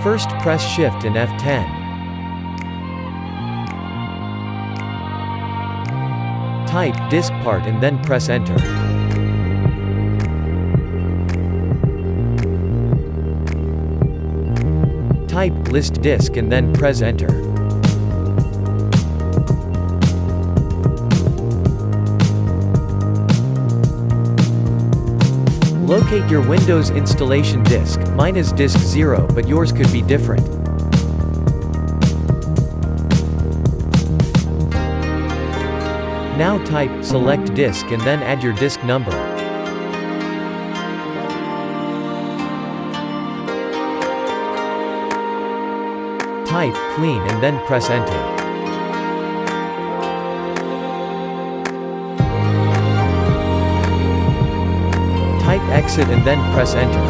First press Shift and F10. Type disk part and then press Enter. Type list disk and then press Enter. Locate your Windows installation disk. Mine is disk 0, but yours could be different. Now type select disk and then add your disk number. Type clean and then press Enter. Type exit and then press Enter.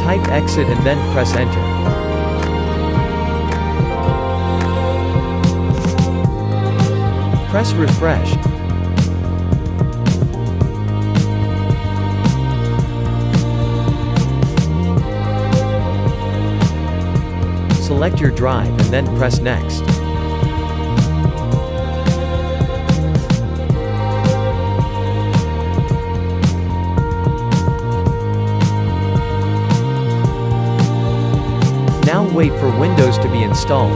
Type exit and then press Enter. Press refresh. Select your drive and then press next. Now wait for Windows to be installed.